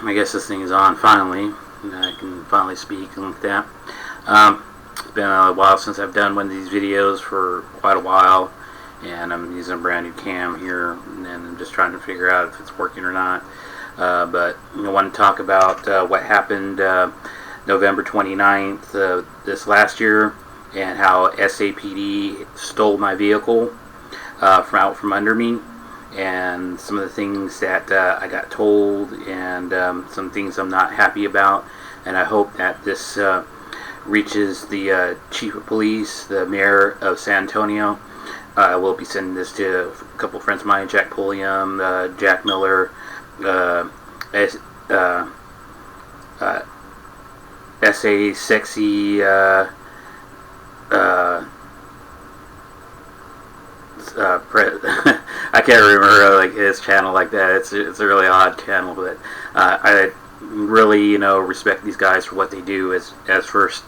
I guess this thing is on finally. I can finally speak and like that. It's been a while since I've done one of these videos for quite a while, and I'm using a brand new cam here, and I'm just trying to figure out if it's working or not. But I want to talk about what happened November 29th this last year, and how SAPD stole my vehicle out from under me, and some of the things that I got told, and some things I'm not happy about. And I hope that this reaches the chief of police, the mayor of San Antonio. I will be sending this to a couple friends of mine, Jack Pulliam, Jack Miller, SA Sexy, I can't remember like his channel like that. It's a really odd channel, but I really respect these guys for what they do as First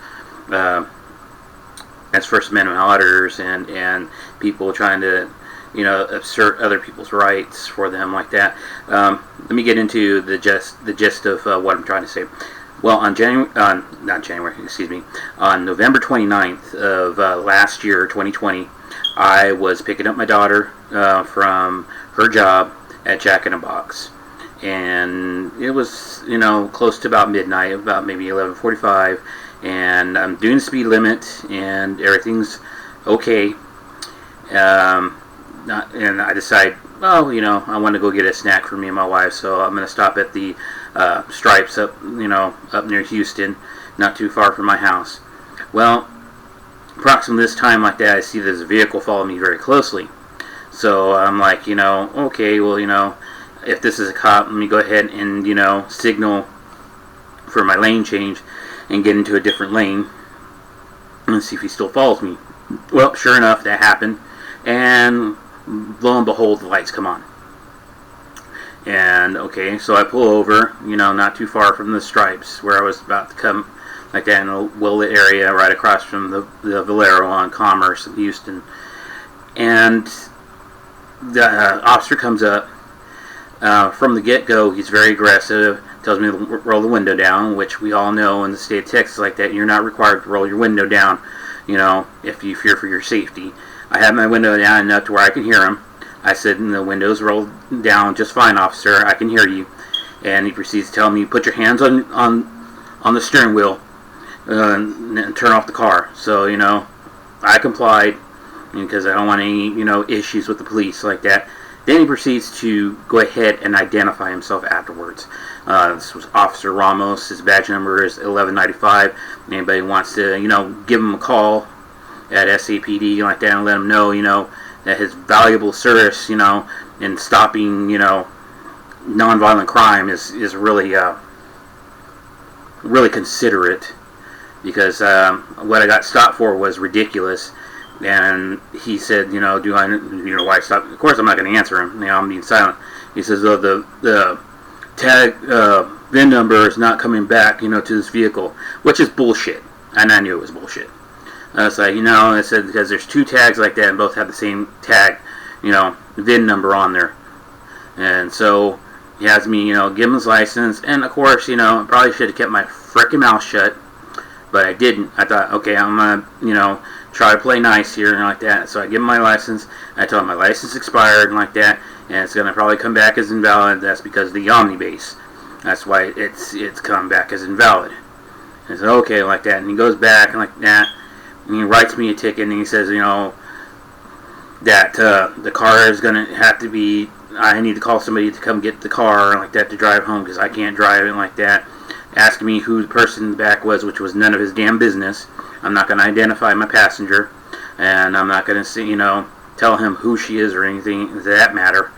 Amendment auditors and people trying to assert other people's rights for them like that. Let me get into the gist of what I'm trying to say. Well, on November 29th of last year, 2020, I was picking up my daughter from her job at Jack in a Box, and it was close to about midnight, about maybe 11:45, and I'm doing the speed limit, and everything's okay. And I decide, I want to go get a snack for me and my wife, so I'm going to stop at the Stripes up near Houston, not too far from my house. Well, approximately this time like that, I see there's a vehicle following me very closely. So I'm like, okay, well, if this is a cop, let me go ahead and, signal for my lane change and get into a different lane and see if he still follows me. Well, sure enough, that happened, and lo and behold, the lights come on. And okay, so I pull over, not too far from the Stripes, where I was about to come, like that, in a well-lit area right across from the Valero on Commerce in Houston. And the officer comes up. From the get-go, he's very aggressive, tells me to roll the window down, which we all know in the state of Texas like that, you're not required to roll your window down, if you fear for your safety. I have my window down enough to where I can hear him. I said, the window's rolled down just fine, officer, I can hear you. And he proceeds to tell me, put your hands on the steering wheel and turn off the car. So, I complied because I don't want any, issues with the police like that. Then he proceeds to go ahead and identify himself afterwards. This was Officer Ramos. His badge number is 1195. Anybody wants to, give him a call at SAPD like that and let him know, that his valuable service, in stopping, nonviolent crime is really, really considerate, because what I got stopped for was ridiculous. And he said, do I, why I stopped? Of course, I'm not going to answer him. I'm being silent. He says, oh, the tag VIN number is not coming back, to this vehicle, which is bullshit. And I knew it was bullshit. It's like, I said, because there's two tags like that and both have the same tag, VIN number on there. And so he has me, give him his license. And of course, I probably should have kept my frickin' mouth shut, but I didn't. I thought, okay, I'm going to, try to play nice here and like that. So I give him my license. I told him my license expired and like that, and it's going to probably come back as invalid. That's because of the Omnibase. That's why it's come back as invalid. I said, okay, like that. And he goes back and like that. And he writes me a ticket, and he says, that the car is going to have to be, I need to call somebody to come get the car and like that to drive home because I can't drive it like that. Asking me who the person in the back was, which was none of his damn business. I'm not going to identify my passenger, and I'm not going to tell him who she is or anything to that matter.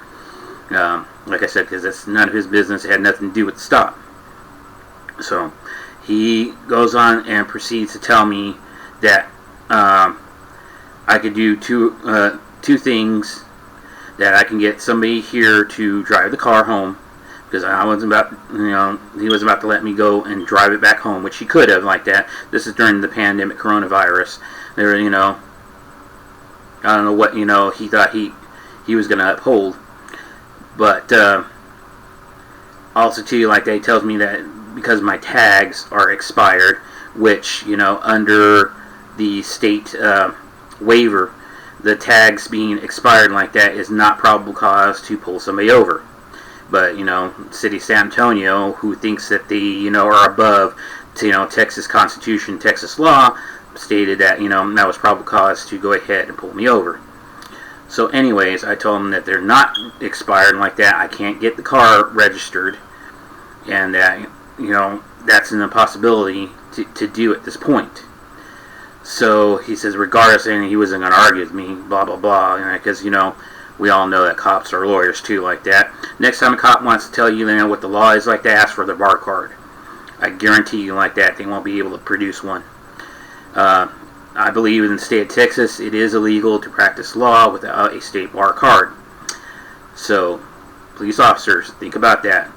Like I said, because it's none of his business. It had nothing to do with the stop. So he goes on and proceeds to tell me that I could do two things. That I can get somebody here to drive the car home, because I wasn't about, he was about to let me go and drive it back home, which he could have like that. This is during the pandemic, coronavirus. There, I don't know what, he thought he was going to uphold. But Also, too, like that, he tells me that because my tags are expired, which, under the state waiver, the tags being expired like that is not probable cause to pull somebody over. But, City of San Antonio, who thinks that they, are above, Texas Constitution, Texas law, stated that, that was probable cause to go ahead and pull me over. So anyways, I told them that they're not expired like that. I can't get the car registered, and that, that's an impossibility to do at this point. So he says, regardless, and he wasn't going to argue with me, blah, blah, blah, because, we all know that cops are lawyers too like that. Next time a cop wants to tell you, what the law is like that, ask for their bar card. I guarantee you like that, they won't be able to produce one. I believe in the state of Texas, it is illegal to practice law without a state bar card. So, police officers, think about that.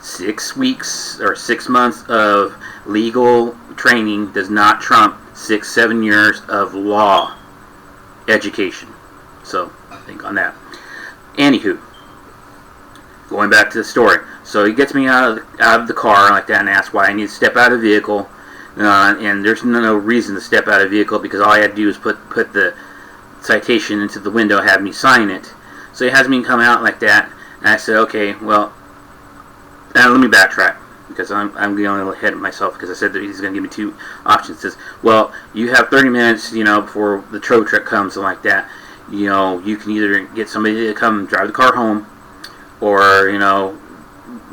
6 weeks or 6 months of legal training does not trump 6-7 years of law education. So, think on that. Anywho, going back to the story. So he gets me out of the car like that and asks why I need to step out of the vehicle. And there's no reason to step out of the vehicle because all I had to do is put the citation into the window, have me sign it. So he has me come out like that, and I said, okay, well, let me backtrack because I'm going a little ahead of myself because I said that he's going to give me 2 options. He says, well, you have 30 minutes, before the tow truck comes and like that. You can either get somebody to come drive the car home, or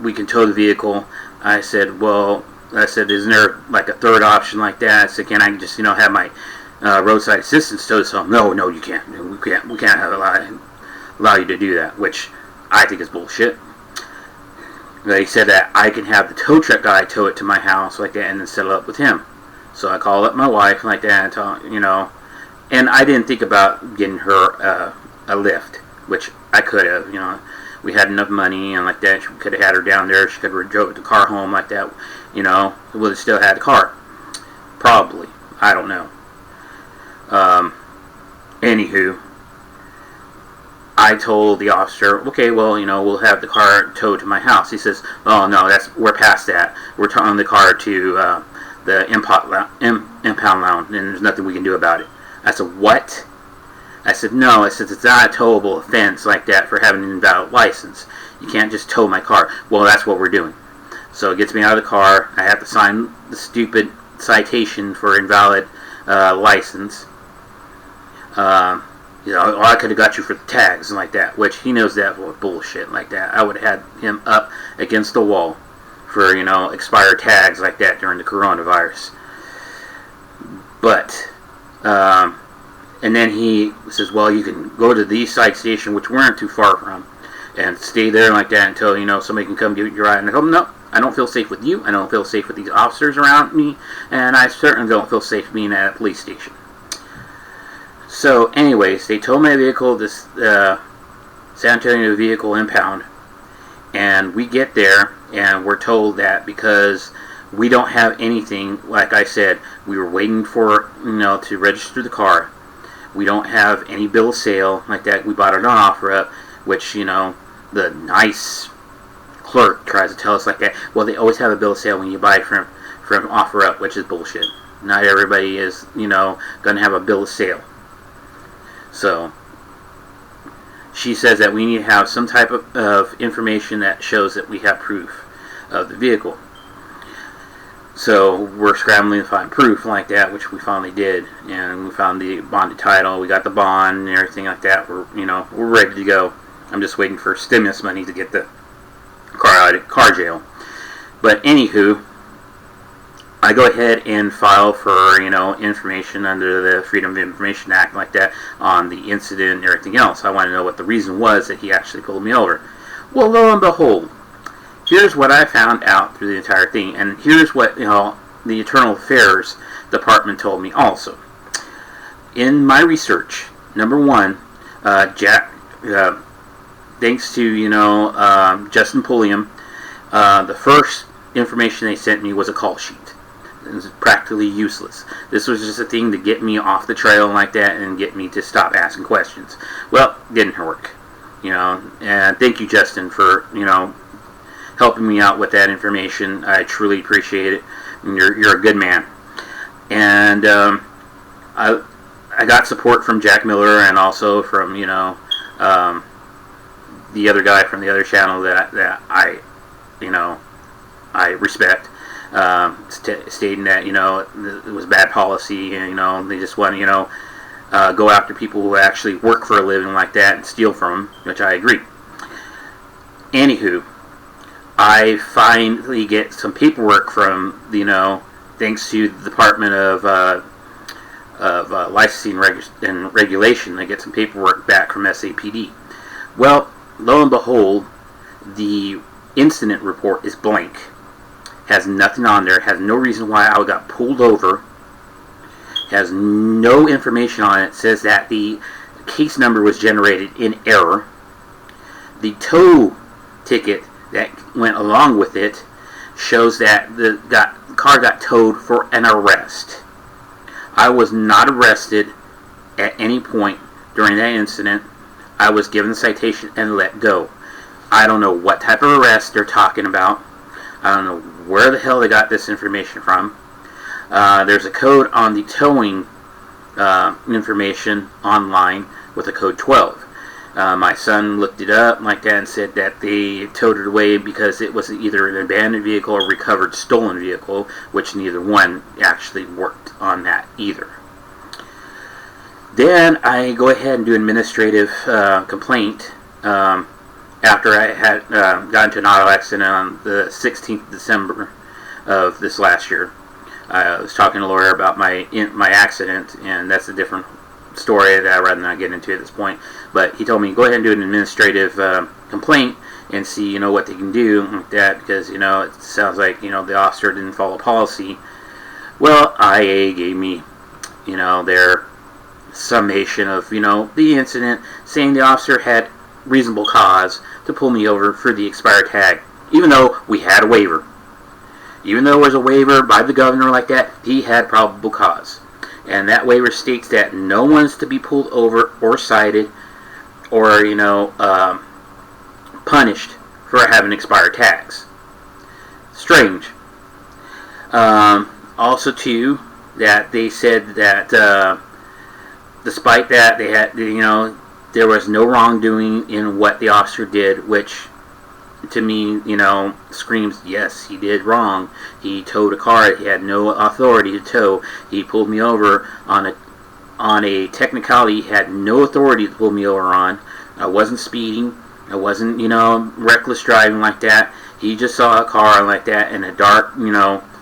we can tow the vehicle. I said, well. Isn't there like a third option like that? I said, can I just, have my roadside assistance tow this home? No, you can't. We can't allow you to do that, which I think is bullshit. They said that I can have the tow truck guy tow it to my house like that and then settle up with him. So I called up my wife like that and told, and I didn't think about getting her a lift, which I could have, we had enough money and like that. She could have had her down there. She could have drove the car home like that. We would have still had the car. Probably. I don't know. Anywho, I told the officer, okay, well, we'll have the car towed to my house. He says, oh, no, we're past that. We're towing the car to the impound lounge, and there's nothing we can do about it. I said, what? I said, no. I said, it's not a towable offense like that for having an invalid license. You can't just tow my car. Well, that's what we're doing. So it gets me out of the car. I have to sign the stupid citation for invalid license. I could have got you for the tags and like that, which he knows that was bullshit like that. I would have had him up against the wall for, expired tags like that during the coronavirus. But, and then he says, well, you can go to the side station, which weren't too far from, and stay there like that until, somebody can come give you a ride. And I go, no, I don't feel safe with you. I don't feel safe with these officers around me. And I certainly don't feel safe being at a police station. So, anyways, they towed my vehicle, this San Antonio vehicle impound. And we get there, and we're told that because we don't have anything, like I said, we were waiting for, to register the car. We don't have any bill of sale like that. We bought it on OfferUp, which, the nice clerk tries to tell us like that. Well, they always have a bill of sale when you buy from OfferUp, which is bullshit. Not everybody is, going to have a bill of sale. So, she says that we need to have some type of information that shows that we have proof of the vehicle. So we're scrambling to find proof like that, which we finally did, and we found the bonded title. We got the bond and everything like that. We're ready to go. I'm just waiting for stimulus money to get the car out of car jail. But anywho, I go ahead and file for information under the Freedom of Information Act like that on the incident and everything else. I want to know what the reason was that he actually pulled me over. Well, lo and behold, here's what I found out through the entire thing, and here's what the Internal Affairs Department told me also. In my research, number one, Jack, thanks to Justin Pulliam, the first information they sent me was a call sheet. It was practically useless. This was just a thing to get me off the trail like that and get me to stop asking questions. Well, didn't work. And thank you, Justin, for helping me out with that information. I truly appreciate it. And you're a good man. And I got support from Jack Miller and also from the other guy from the other channel that I respect, stating that it was bad policy, and they just want to go after people who actually work for a living like that and steal from them, which I agree. Anywho, I finally get some paperwork from thanks to the Department of Licensing and Regulation. I get some paperwork back from SAPD. Well, lo and behold, the incident report is blank. Has nothing on there. Has no reason why I got pulled over. Has no information on it. Says that the case number was generated in error. The tow ticket that went along with it shows that the car got towed for an arrest. I was not arrested at any point during that incident. I was given the citation and let go. I don't know what type of arrest they're talking about. I don't know where the hell they got this information from. There's a code on the towing information online with a code 12. My son looked it up like that and said that they towed it away because it was either an abandoned vehicle or recovered stolen vehicle, which neither one actually worked on that either. Then I go ahead and do an administrative complaint after I had got into an auto accident on the 16th of December of this last year. I was talking to a lawyer about my accident, and that's a different story that I'd rather not get into at this point. But he told me, go ahead and do an administrative complaint and see, what they can do like that, because, it sounds like, the officer didn't follow policy. Well, IA gave me, their summation of, the incident, saying the officer had reasonable cause to pull me over for the expired tag, even though we had a waiver. Even though there was a waiver by the governor like that, he had probable cause. And that waiver states that no one's to be pulled over or cited or, punished for having expired tags. Strange. Also, too, that they said that despite that, they had, there was no wrongdoing in what the officer did, which to me, screams, yes, he did wrong. He towed a car he had no authority to tow. He pulled me over on a technicality he had no authority to pull me over on. I wasn't speeding. I wasn't, reckless driving like that. He just saw a car like that and a dark,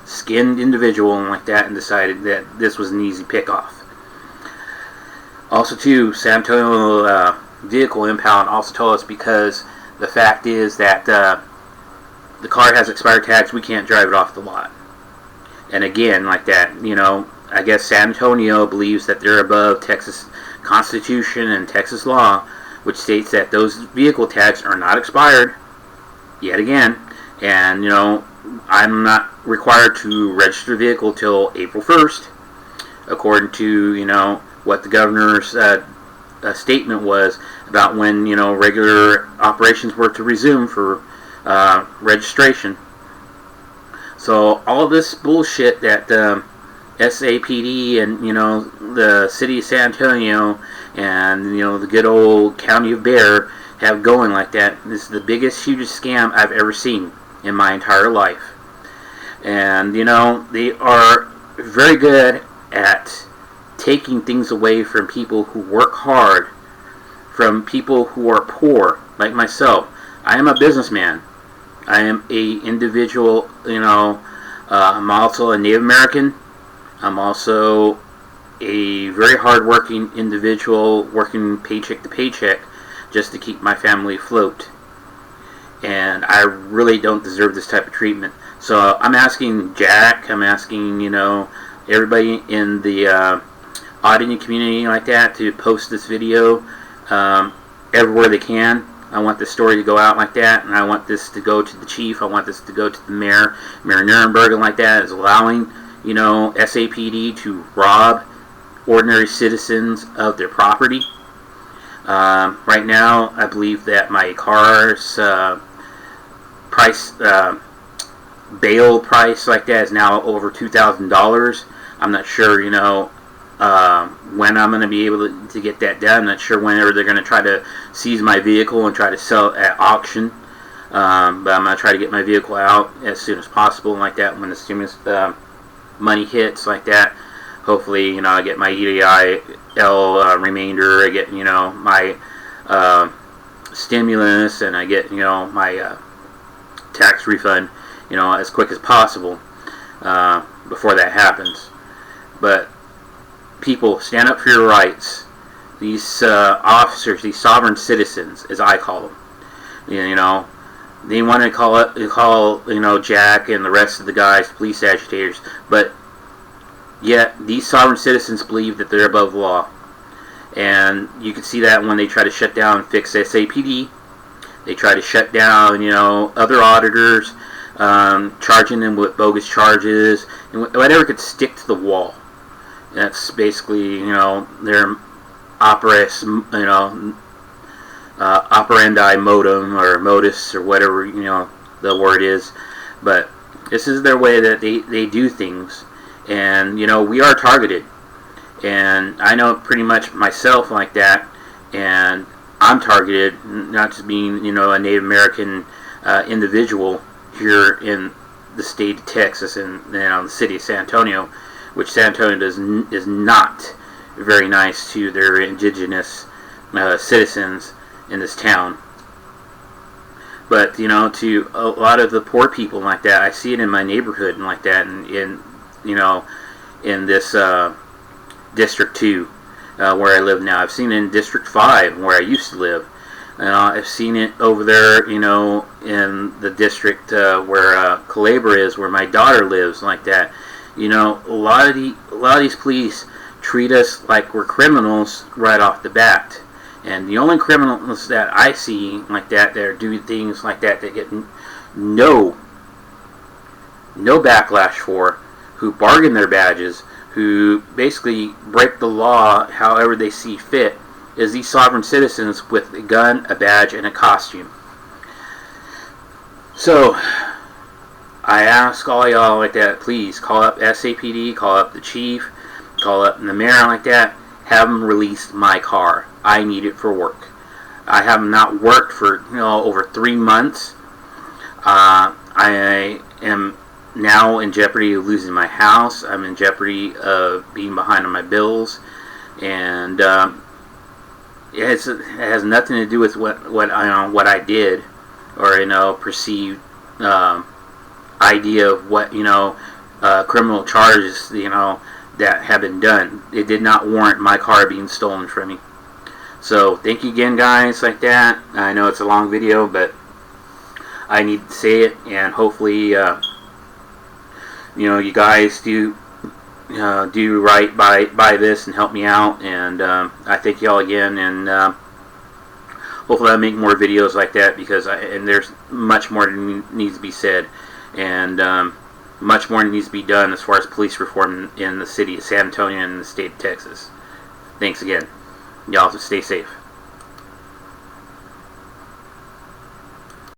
skinned individual like that and decided that this was an easy pickoff. Also, too, San Antonio vehicle impound also told us because the fact is that the car has expired tags, we can't drive it off the lot. And again, like that, I guess San Antonio believes that they're above Texas Constitution and Texas law, which states that those vehicle tags are not expired, yet again. And, I'm not required to register the vehicle till April 1st, according to, what the governor's statement was about when regular operations were to resume for registration. So all this bullshit that SAPD and the city of San Antonio and the good old county of Bear have going like that, this is the biggest, hugest scam I've ever seen in my entire life. And they are very good at taking things away from people who work hard, from people who are poor, like myself. I am a businessman. I am a individual, I'm also a Native American. I'm also a very hard-working individual, working paycheck to paycheck just to keep my family afloat. And I really don't deserve this type of treatment. So I'm asking Jack, I'm asking, everybody in the auditing community like that to post this video everywhere they can. I want this story to go out like that, and I want this to go to the chief. I want this to go to the Mayor Nuremberg, and like that is allowing SAPD to rob ordinary citizens of their property. Right now, I believe that my car's price bail price like that is now over $2,000. I'm not sure, when I'm going to be able to get that done. I'm not sure whenever they're going to try to seize my vehicle and try to sell it at auction. But I'm going to try to get my vehicle out as soon as possible like that when the stimulus money hits like that. Hopefully, I get my EIL remainder, I get, my stimulus, and I get, my tax refund, as quick as possible before that happens. But people, stand up for your rights. These officers, these sovereign citizens, as I call them, they want to call Jack and the rest of the guys police agitators, but yet these sovereign citizens believe that they're above the law. And you can see that when they try to shut down and fix SAPD. They try to shut down, other auditors, charging them with bogus charges, and whatever could stick to the wall. That's basically, their operandi modem or modus or whatever, the word is. But this is their way that they do things. And, we are targeted. And I know pretty much myself like that. And I'm targeted, not just being, a Native American individual here in the state of Texas and the city of San Antonio, which San Antonio is not very nice to their indigenous citizens in this town. But, to a lot of the poor people like that, I see it in my neighborhood and like that, and in this District 2 where I live now. I've seen it in District 5 where I used to live. I've seen it over there, in the district where Calabria is, where my daughter lives, like that. A lot of these police treat us like we're criminals right off the bat. And the only criminals that I see like that are doing things like that get no backlash for, who bargain their badges, who basically break the law however they see fit, is these sovereign citizens with a gun, a badge, and a costume. So, I ask all y'all like that, please call up SAPD, call up the chief, call up the mayor like that, have them release my car. I need it for work. I have not worked for over 3 months. I am now in jeopardy of losing my house. I'm in jeopardy of being behind on my bills, and it has nothing to do with what I did, or perceived idea of what criminal charges that have been done. It did not warrant my car being stolen from me. So thank you again, guys, like that. I know it's a long video, but I need to say it, and hopefully you guys do right by this and help me out. And I thank y'all again, and hopefully I'll make more videos like that, because there's much more that needs to be said, and much more needs to be done as far as police reform in the city of San Antonio and the state of Texas. Thanks again. Y'all stay safe.